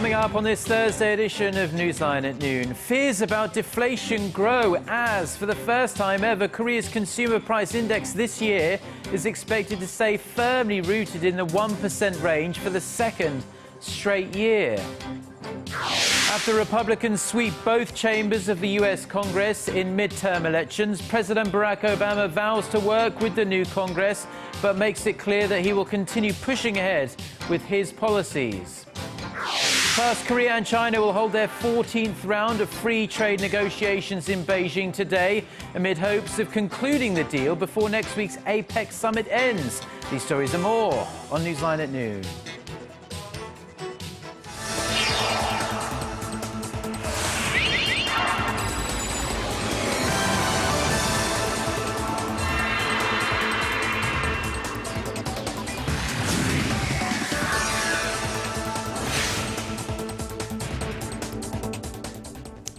Coming up on this Thursday edition of Newsline at noon, fears about deflation grow as, for the first time ever, Korea's consumer price index this year is expected to stay firmly rooted in the 1% range for the second straight year. After Republicans sweep both chambers of the U.S. Congress in midterm elections, President Barack Obama vows to work with the new Congress, but makes it clear that he will continue pushing ahead with his policies. Plus, Korea and China will hold their 14th round of free trade negotiations in Beijing today, amid hopes of concluding the deal before next week's APEC summit ends. These stories and more on Newsline at noon.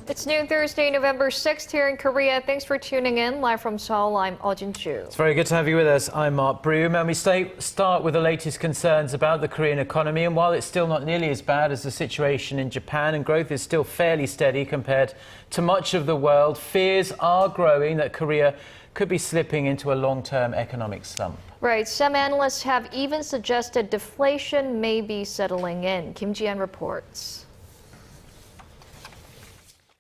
It's noon Thursday, November 6th here in Korea. Thanks for tuning in. Live from Seoul, I'm Eoh Jin-joo. It's very good to have you with us. I'm Mark Broom, and we start with the latest concerns about the Korean economy. And while it's still not nearly as bad as the situation in Japan, and growth is still fairly steady compared to much of the world, fears are growing that Korea could be slipping into a long-term economic slump. Right. Some analysts have even suggested deflation may be settling in. Kim Ji-yeon reports.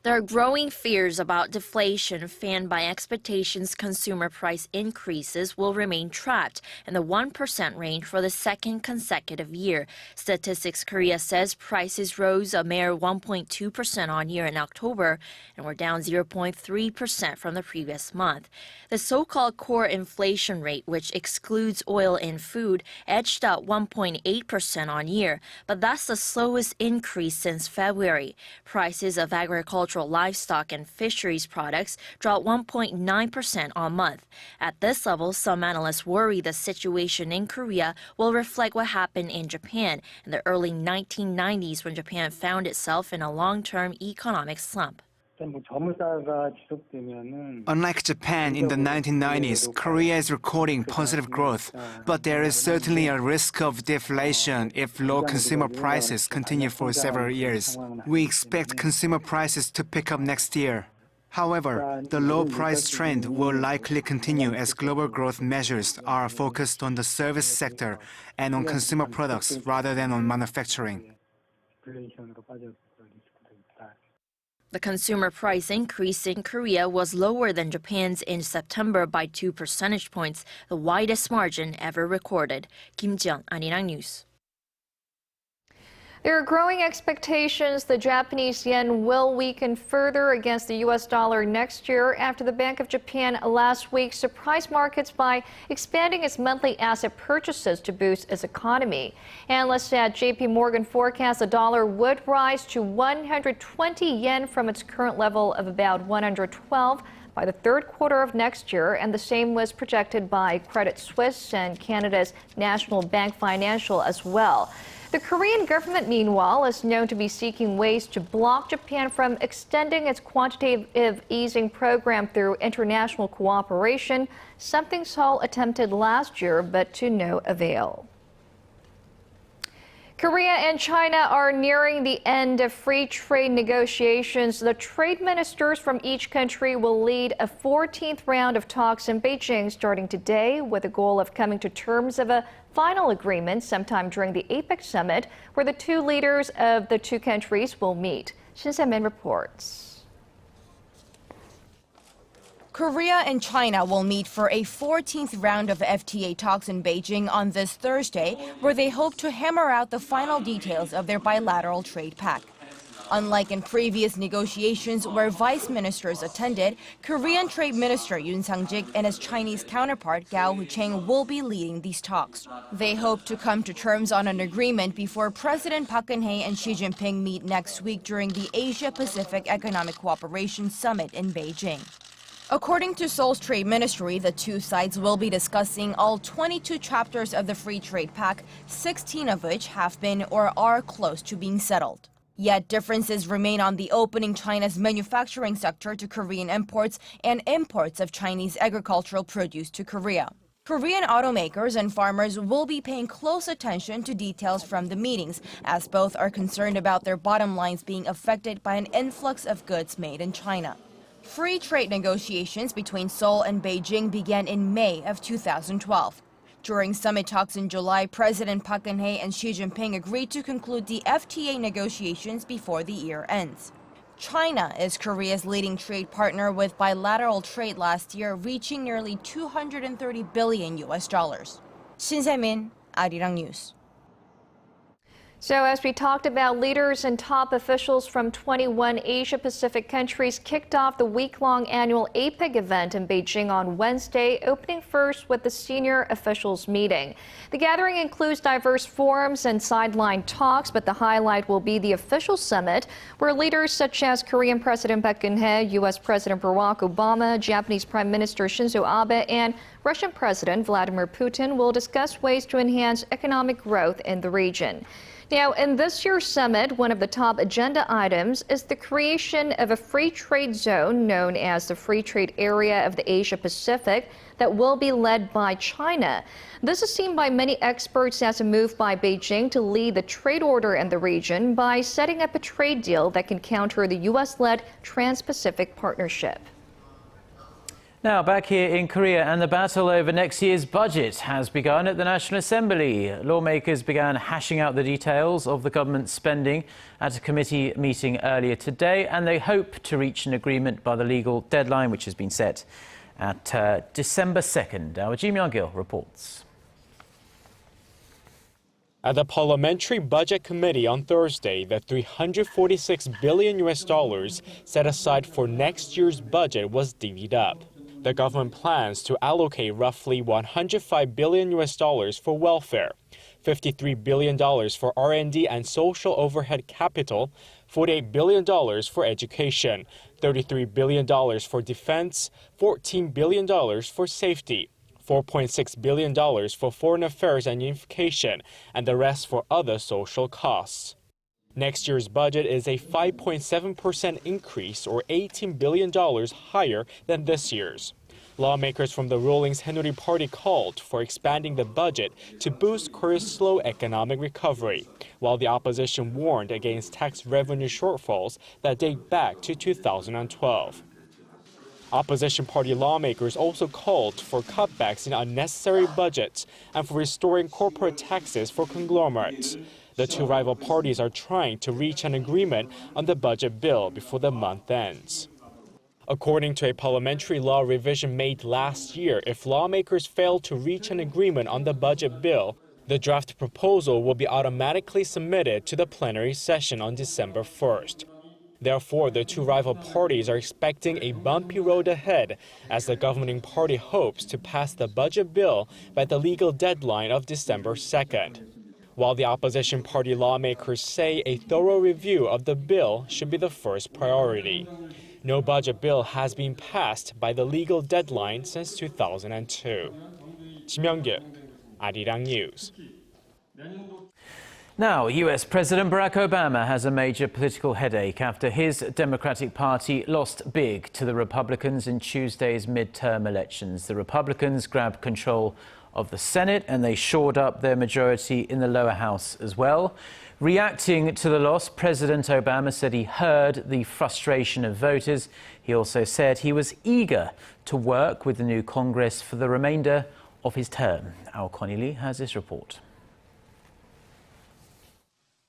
There are growing fears about deflation fanned by expectations consumer price increases will remain trapped in the 1% range for the second consecutive year. Statistics Korea says prices rose a mere 1.2% on year in October and were down 0.3% from the previous month. The so-called core inflation rate, which excludes oil and food, edged up 1.8% on year, but that's the slowest increase since February. Prices of agricultural livestock and fisheries products dropped 1.9% on month. At this level, some analysts worry the situation in Korea will reflect what happened in Japan in the early 1990s when Japan found itself in a long-term economic slump. Unlike Japan in the 1990s, Korea is recording positive growth, but there is certainly a risk of deflation if low consumer prices continue for several years. We expect consumer prices to pick up next year. However, the low price trend will likely continue as global growth measures are focused on the service sector and on consumer products rather than on manufacturing. The consumer price increase in Korea was lower than Japan's in September by 2 percentage points, the widest margin ever recorded. Kim Ji-yeon, Arirang News. There are growing expectations the Japanese yen will weaken further against the U.S. dollar next year after the Bank of Japan last week surprised markets by expanding its monthly asset purchases to boost its economy. Analysts at J.P. Morgan forecast the dollar would rise to 120 yen from its current level of about 112 by the third quarter of next year, and the same was projected by Credit Suisse and Canada's National Bank Financial as well. The Korean government, meanwhile, is known to be seeking ways to block Japan from extending its quantitative easing program through international cooperation, something Seoul attempted last year, but to no avail. Korea and China are nearing the end of free trade negotiations. The trade ministers from each country will lead a 14th round of talks in Beijing starting today, with the goal of coming to terms of a final agreement sometime during the APEC summit, where the two leaders of the two countries will meet. Shin Se-min reports. Korea and China will meet for a 14th round of FTA talks in Beijing on this Thursday, where they hope to hammer out the final details of their bilateral trade pact. Unlike in previous negotiations where vice ministers attended, Korean Trade Minister Yoon Sang-jik and his Chinese counterpart Gao Hu-cheng will be leading these talks. They hope to come to terms on an agreement before President Park Geun-hye and Xi Jinping meet next week during the Asia-Pacific Economic Cooperation Summit in Beijing. According to Seoul's Trade Ministry, the two sides will be discussing all 22 chapters of the Free Trade Pact, 16 of which have been or are close to being settled. Yet differences remain on the opening China's manufacturing sector to Korean imports and imports of Chinese agricultural produce to Korea. Korean automakers and farmers will be paying close attention to details from the meetings, as both are concerned about their bottom lines being affected by an influx of goods made in China. Free trade negotiations between Seoul and Beijing began in May of 2012. During summit talks in July, President Park Geun-hye and Xi Jinping agreed to conclude the FTA negotiations before the year ends. China is Korea's leading trade partner, with bilateral trade last year reaching nearly $230 billion. Shin Se-min, Arirang News. So as we talked about, leaders and top officials from 21 Asia-Pacific countries kicked off the week-long annual APEC event in Beijing on Wednesday, opening first with the senior officials meeting. The gathering includes diverse forums and sideline talks, but the highlight will be the official summit, where leaders such as Korean President Park Geun-hye, U.S. President Barack Obama, Japanese Prime Minister Shinzo Abe, and Russian President Vladimir Putin will discuss ways to enhance economic growth in the region. Now, in this year's summit, one of the top agenda items is the creation of a free trade zone known as the Free Trade Area of the Asia-Pacific that will be led by China. This is seen by many experts as a move by Beijing to lead the trade order in the region by setting up a trade deal that can counter the U.S.-led Trans-Pacific Partnership. Now, back here in Korea, and the battle over next year's budget has begun at the National Assembly. Lawmakers began hashing out the details of the government's spending at a committee meeting earlier today, and they hope to reach an agreement by the legal deadline, which has been set at December 2nd. Our Ji Myung-gil reports. At the Parliamentary Budget Committee on Thursday, the $346 billion set aside for next year's budget was divvied up. The government plans to allocate roughly $105 billion for welfare, $53 billion for R&D and social overhead capital, $48 billion for education, $33 billion for defense, $14 billion for safety, $4.6 billion for foreign affairs and unification, and the rest for other social costs. Next year's budget is a 5.7% increase, or $18 billion higher than this year's. Lawmakers from the ruling Saenuri Party called for expanding the budget to boost Korea's slow economic recovery, while the opposition warned against tax revenue shortfalls that date back to 2012. Opposition party lawmakers also called for cutbacks in unnecessary budgets and for restoring corporate taxes for conglomerates. The two rival parties are trying to reach an agreement on the budget bill before the month ends. According to a parliamentary law revision made last year, if lawmakers fail to reach an agreement on the budget bill, the draft proposal will be automatically submitted to the plenary session on December 1st. Therefore, the two rival parties are expecting a bumpy road ahead as the governing party hopes to pass the budget bill by the legal deadline of December 2nd. While the opposition party lawmakers say a thorough review of the bill should be the first priority. No budget bill has been passed by the legal deadline since 2002. Ji Myung-gil, Arirang News. Now, U.S. President Barack Obama has a major political headache after his Democratic Party lost big to the Republicans in Tuesday's midterm elections. The Republicans grabbed control of the Senate and they shored up their majority in the lower house as well. Reacting to the loss, President Obama said he heard the frustration of voters. He also said he was eager to work with the new Congress for the remainder of his term. Our Connie Lee has this report.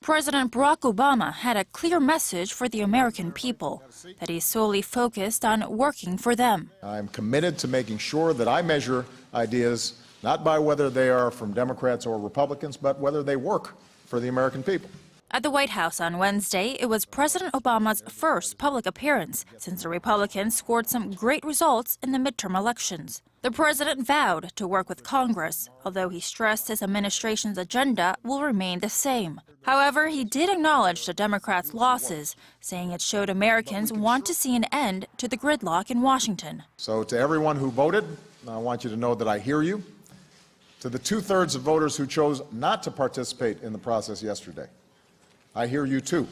President Barack Obama had a clear message for the American people, that he's solely focused on working for them. I'm committed to making sure that I measure ideas not by whether they are from Democrats or Republicans, but whether they work for the American people. At the White House on Wednesday, it was President Obama's first public appearance since the Republicans scored some great results in the midterm elections. The president vowed to work with Congress, although he stressed his administration's agenda will remain the same. However, he did acknowledge the Democrats' losses, saying it showed Americans want to see an end to the gridlock in Washington. So to everyone who voted, I want you to know that I hear you. To the two-thirds of voters who chose not to participate in the process yesterday, I hear you too.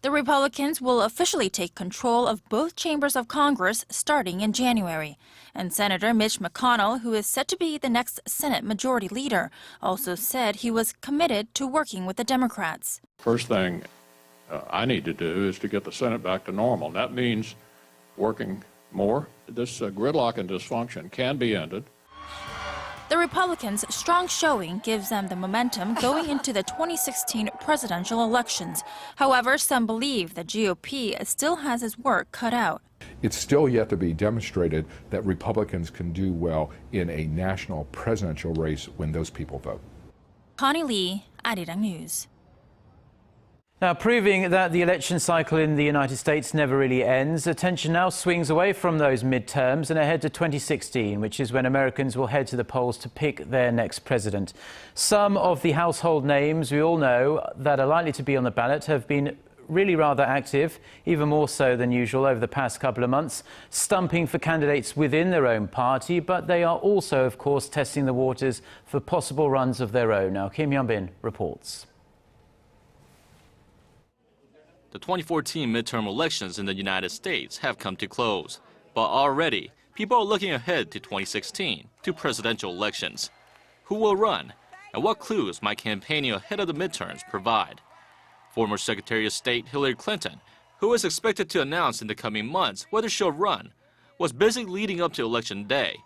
The Republicans will officially take control of both chambers of Congress starting in January. And Senator Mitch McConnell, who is set to be the next Senate Majority Leader, also said he was committed to working with the Democrats. First thing I need to do is to get the Senate back to normal. That means working more. This gridlock and dysfunction can be ended. The Republicans' strong showing gives them the momentum going into the 2016 presidential elections. However, some believe the GOP still has its work cut out. It's still yet to be demonstrated that Republicans can do well in a national presidential race when those people vote. Connie Lee, Arirang News. Now, proving that the election cycle in the United States never really ends, attention now swings away from those midterms and ahead to 2016, which is when Americans will head to the polls to pick their next president. Some of the household names we all know that are likely to be on the ballot have been really rather active, even more so than usual over the past couple of months, stumping for candidates within their own party, but they are also, of course, testing the waters for possible runs of their own. Now, Kim Hyun-bin reports. The 2014 midterm elections in the United States have come to close, but already people are looking ahead to 2016, to presidential elections. Who will run, and what clues might campaigning ahead of the midterms provide? Former Secretary of State Hillary Clinton, who is expected to announce in the coming months whether she'll run, was busy leading up to Election Day,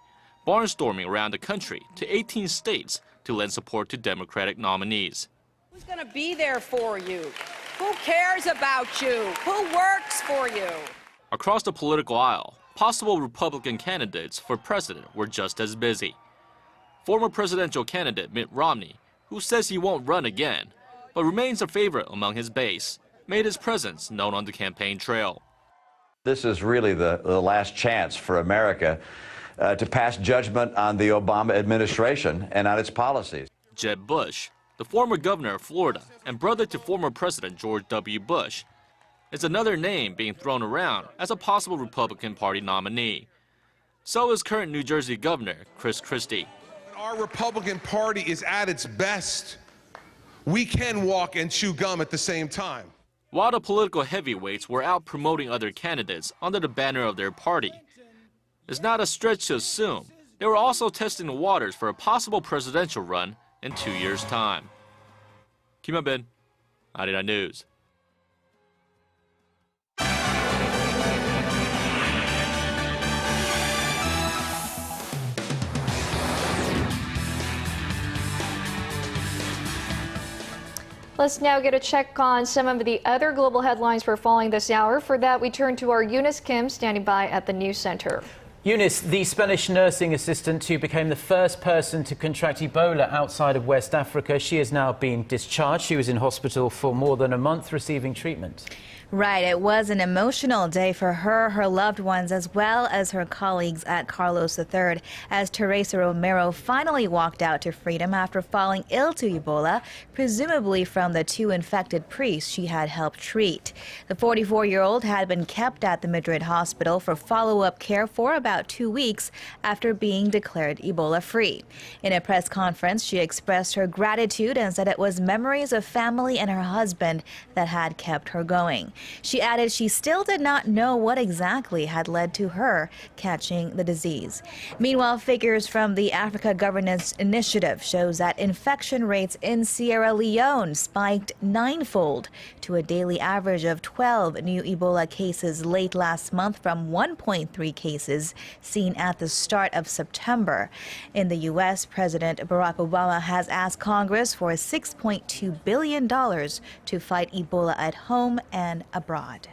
barnstorming around the country to 18 states to lend support to Democratic nominees. Who's going to be there for you? Who cares about you? Who works for you? Across the political aisle, possible Republican candidates for president were just as busy. Former presidential candidate Mitt Romney, who says he won't run again, but remains a favorite among his base, made his presence known on the campaign trail. This is really the last chance for America to pass judgment on the Obama administration and on its policies. Jeb Bush, the former governor of Florida and brother to former President George W. Bush, is another name being thrown around as a possible Republican Party nominee. So is current New Jersey Governor Chris Christie. Our Republican Party is at its best. We can walk and chew gum at the same time. While the political heavyweights were out promoting other candidates under the banner of their party, it's not a stretch to assume they were also testing the waters for a possible presidential run in 2 years' time. Kim Hyun-bin, Arirang News. Let's now get a check on some of the other global headlines we're following this hour. For that, we turn to our Eunice Kim standing by at the News Center. Eunice, the Spanish nursing assistant who became the first person to contract Ebola outside of West Africa, she is now being discharged. She was in hospital for more than a month receiving treatment. Right. It was an emotional day for her, her loved ones, as well as her colleagues at Carlos III, as Teresa Romero finally walked out to freedom after falling ill to Ebola, presumably from the 2 infected priests she had helped treat. The 44-year-old had been kept at the Madrid hospital for follow-up care for about 2 weeks after being declared Ebola-free. In a press conference, she expressed her gratitude and said it was memories of family and her husband that had kept her going. She added she still did not know what exactly had led to her catching the disease. Meanwhile, figures from the Africa Governance Initiative shows that infection rates in Sierra Leone spiked 9-fold to a daily average of 12 new Ebola cases late last month from 1.3 cases seen at the start of September. In the U.S., President Barack Obama has asked Congress for $6.2 billion to fight Ebola at home and abroad.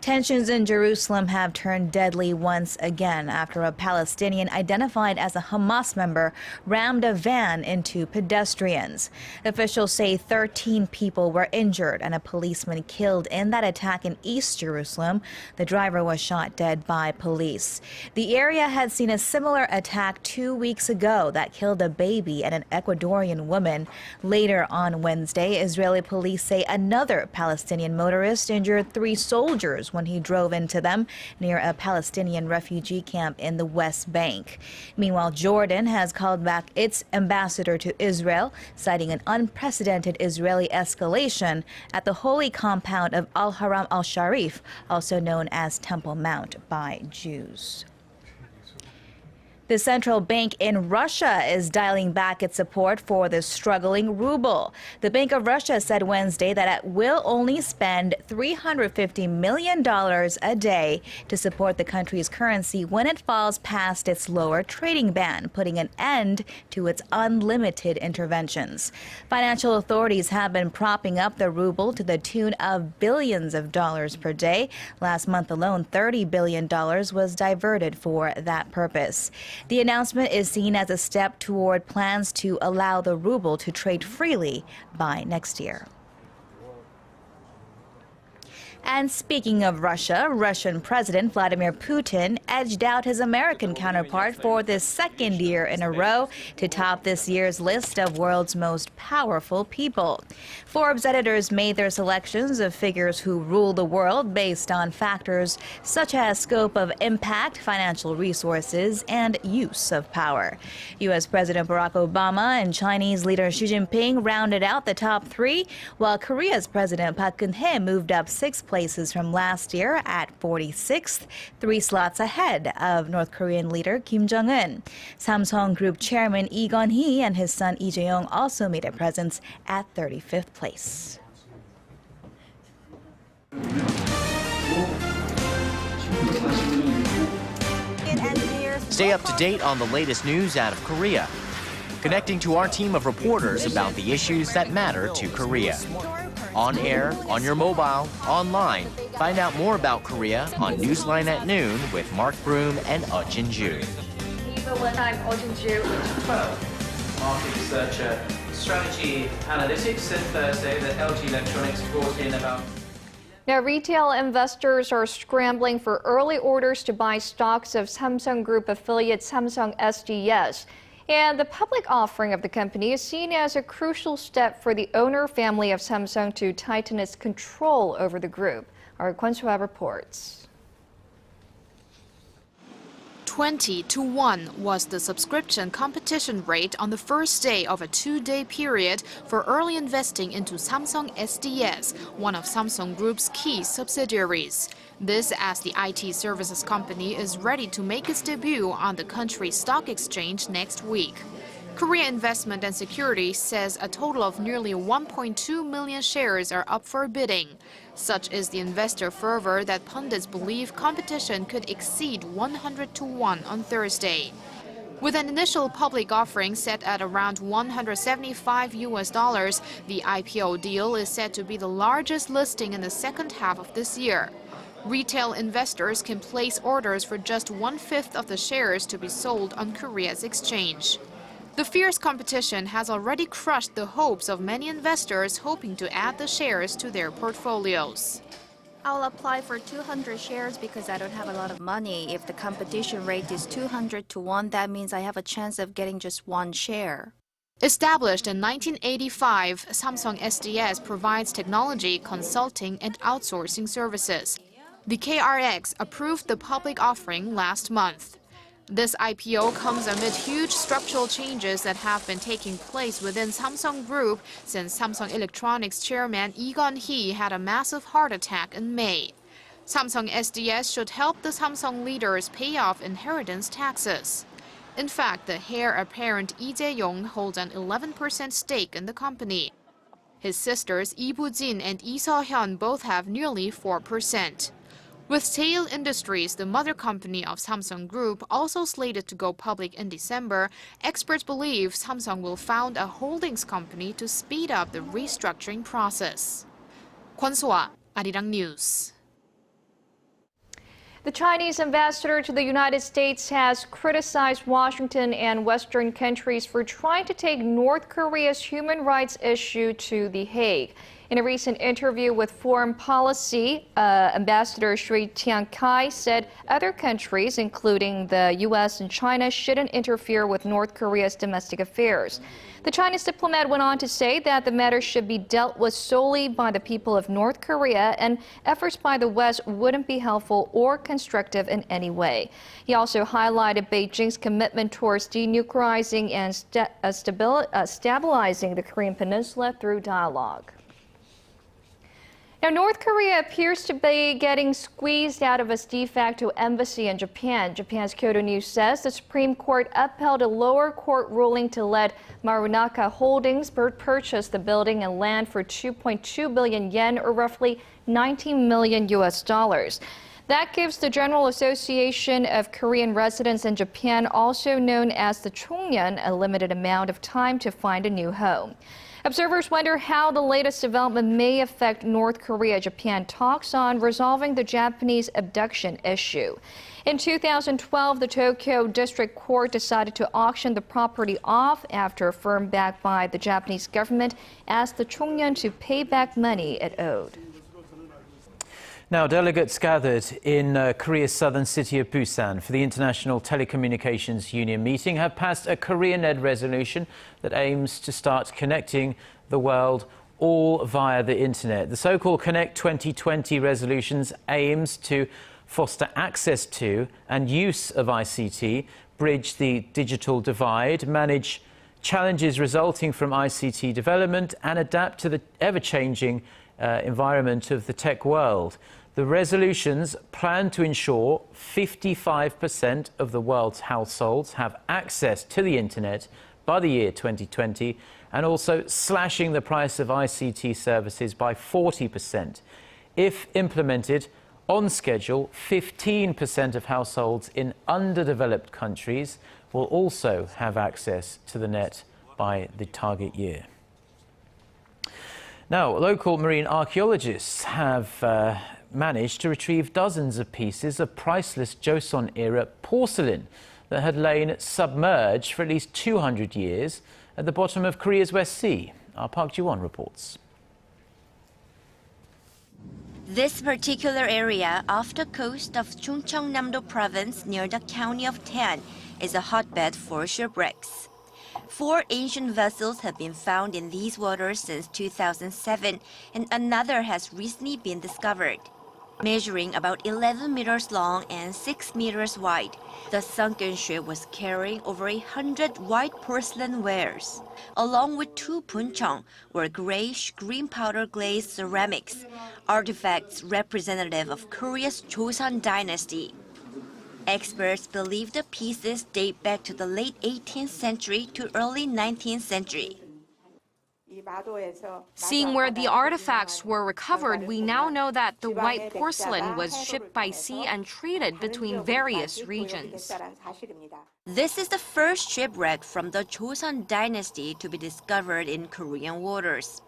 Tensions in Jerusalem have turned deadly once again after a Palestinian identified as a Hamas member rammed a van into pedestrians. Officials say 13 people were injured and a policeman killed in that attack in East Jerusalem. The driver was shot dead by police. The area had seen a similar attack 2 weeks ago that killed a baby and an Ecuadorian woman. Later on Wednesday, Israeli police say another Palestinian motorist injured 3 soldiers officers when he drove into them near a Palestinian refugee camp in the West Bank. Meanwhile, Jordan has called back its ambassador to Israel, citing an unprecedented Israeli escalation at the holy compound of Al-Haram al-Sharif, also known as Temple Mount by Jews. The central bank in Russia is dialing back its support for the struggling ruble. The Bank of Russia said Wednesday that it will only spend $350 million a day to support the country's currency when it falls past its lower trading ban, putting an end to its unlimited interventions. Financial authorities have been propping up the ruble to the tune of billions of dollars per day. Last month alone, $30 billion was diverted for that purpose. The announcement is seen as a step toward plans to allow the ruble to trade freely by next year. And speaking of Russia, Russian President Vladimir Putin edged out his American counterpart for the second year in a row to top this year's list of world's most powerful people. Forbes editors made their selections of figures who rule the world based on factors such as scope of impact, financial resources, and use of power. U.S. President Barack Obama and Chinese leader Xi Jinping rounded out the top three, while Korea's President Park Geun-hye moved up 6 places from last year at 46th, 3 slots ahead of North Korean leader Kim Jong-un. Samsung Group Chairman Lee Gun-hee and his son Lee Jae-yong also made a presence at 35th place. Stay up to date on the latest news out of Korea, connecting to our team of reporters about the issues that matter to Korea. On air, on your mobile, online. Find out more about Korea on NEWSLINE at Noon with Mark Broom and Eoh Jin-joo. I'm Eoh Jin-joo. Market researcher, strategy analytics, said Thursday that LG Electronics brought in about. Now, retail investors are scrambling for early orders to buy stocks of Samsung Group affiliate Samsung SDS. And the public offering of the company is seen as a crucial step for the owner family of Samsung to tighten its control over the group. Our Kwon So-ha reports. 20-1 was the subscription competition rate on the first day of a 2-day period for early investing into Samsung SDS, one of Samsung Group's key subsidiaries. This as the IT services company is ready to make its debut on the country's stock exchange next week. Korea Investment and Securities says a total of nearly 1.2 million shares are up for bidding. Such is the investor fervor that pundits believe competition could exceed 100-1 on Thursday. With an initial public offering set at around $175, the IPO deal is said to be the largest listing in the second half of this year. Retail investors can place orders for just 1/5 of the shares to be sold on Korea's exchange. The fierce competition has already crushed the hopes of many investors hoping to add the shares to their portfolios. I'll apply for 200 shares because I don't have a lot of money. If the competition rate is 200-1, that means I have a chance of getting just 1 share. Established in 1985, Samsung SDS provides technology, consulting, and outsourcing services. The KRX approved the public offering last month. This IPO comes amid huge structural changes that have been taking place within Samsung Group since Samsung Electronics chairman Lee Gun-hee had a massive heart attack in May. Samsung SDS should help the Samsung leaders pay off inheritance taxes. In fact, the heir apparent Lee Jae-yong holds an 11% stake in the company. His sisters Lee Bu-jin and Lee So-hyun both have nearly 4%. With Seoul Industries, the mother company of Samsung Group, also slated to go public in December, experts believe Samsung will found a holdings company to speed up the restructuring process. Kwon So-ha, Arirang News. The Chinese ambassador to the United States has criticized Washington and Western countries for trying to take North Korea's human rights issue to The Hague. In a recent interview with Foreign Policy, Ambassador Sri Tian Kai said other countries, including the U.S. and China, shouldn't interfere with North Korea's domestic affairs. The Chinese diplomat went on to say that the matter should be dealt with solely by the people of North Korea, and efforts by the West wouldn't be helpful or constructive in any way. He also highlighted Beijing's commitment towards denuclearizing and stabilizing the Korean Peninsula through dialogue. Now, North Korea appears to be getting squeezed out of its de facto embassy in Japan. Japan's Kyodo News says the Supreme Court upheld a lower court ruling to let Marunaka Holdings purchase the building and land for 2.2 billion yen, or roughly $19 million. That gives the General Association of Korean Residents in Japan, also known as the Chongnyeon, a limited amount of time to find a new home. Observers wonder how the latest development may affect North Korea-Japan talks on resolving the Japanese abduction issue. In 2012, the Tokyo District Court decided to auction the property off after a firm backed by the Japanese government asked the Chongnyeon to pay back money it owed. Now, delegates gathered in Korea's southern city of Busan for the International Telecommunications Union meeting have passed a Korean-led resolution that aims to start connecting the world all via the internet. The so-called Connect 2020 resolutions aims to foster access to and use of ICT, bridge the digital divide, manage challenges resulting from ICT development, and adapt to the ever-changing environment of the tech world. The resolutions plan to ensure 55% of the world's households have access to the internet by the year 2020, and also slashing the price of ICT services by 40%. If implemented on schedule, 15% of households in underdeveloped countries will also have access to the net by the target year. Now, local marine archaeologists have managed to retrieve dozens of pieces of priceless Joseon-era porcelain that had lain submerged for at least 200 years at the bottom of Korea's West Sea. Our Park Ji-won reports. This particular area off the coast of Chungcheongnam-do province near the county of Taean is a hotbed for shipwrecks. 4 ancient vessels have been found in these waters since 2007, and another has recently been discovered. Measuring about 11 meters long and 6 meters wide, the sunken ship was carrying over 100 white porcelain wares. Along with 2 puncheong were grayish green powder glazed ceramics, artifacts representative of Korea's Joseon dynasty. Experts believe the pieces date back to the late 18th century to early 19th century. Seeing where the artifacts were recovered, we now know that the white porcelain was shipped by sea and traded between various regions. This is the first shipwreck from the Joseon dynasty to be discovered in Korean waters.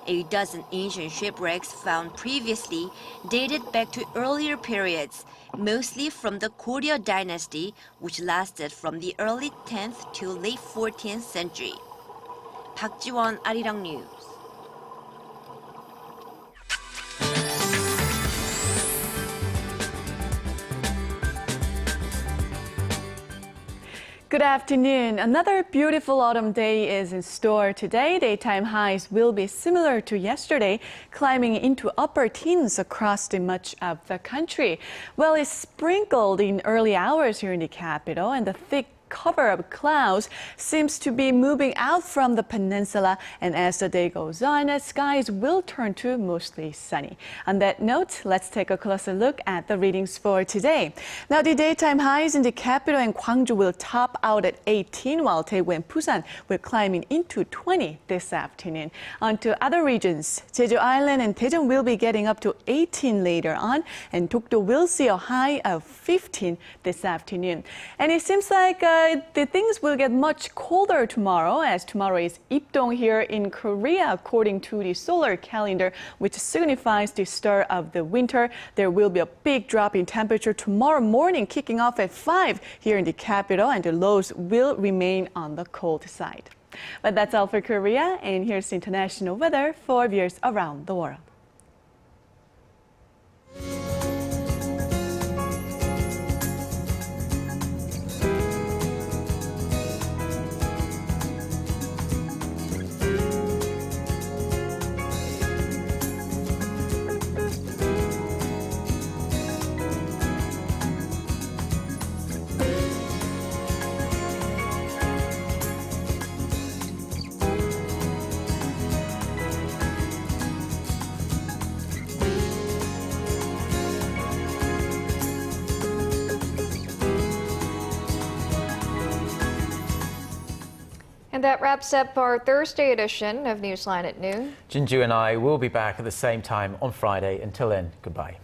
A dozen ancient shipwrecks found previously dated back to earlier periods, mostly from the Goryeo dynasty, which lasted from the early 10th to late 14th century. Park Ji-won, Arirang News. Good afternoon. Another beautiful autumn day is in store today. Daytime highs will be similar to yesterday, climbing into upper teens across much of the country. Well, it's sprinkled in early hours here in the capital, and the thick cover of clouds seems to be moving out from the peninsula, and as the day goes on, skies will turn to mostly sunny. On that note, let's take a closer look at the readings for today. Now, the daytime highs in the capital and Gwangju will top out at 18, while Daegu and Busan will climb into 20 this afternoon. On to other regions. Jeju Island and Daejeon will be getting up to 18 later on, and Dokdo will see a high of 15 this afternoon. And it seems like the things will get much colder tomorrow, as tomorrow is Ipdong here in Korea, according to the solar calendar, which signifies the start of the winter. There will be a big drop in temperature tomorrow morning, kicking off at 5 here in the capital, and the lows will remain on the cold side. But that's all for Korea, and here's international weather for viewers around the world. And that wraps up our Thursday edition of Newsline at Noon. Jin-joo and I will be back at the same time on Friday. Until then, goodbye.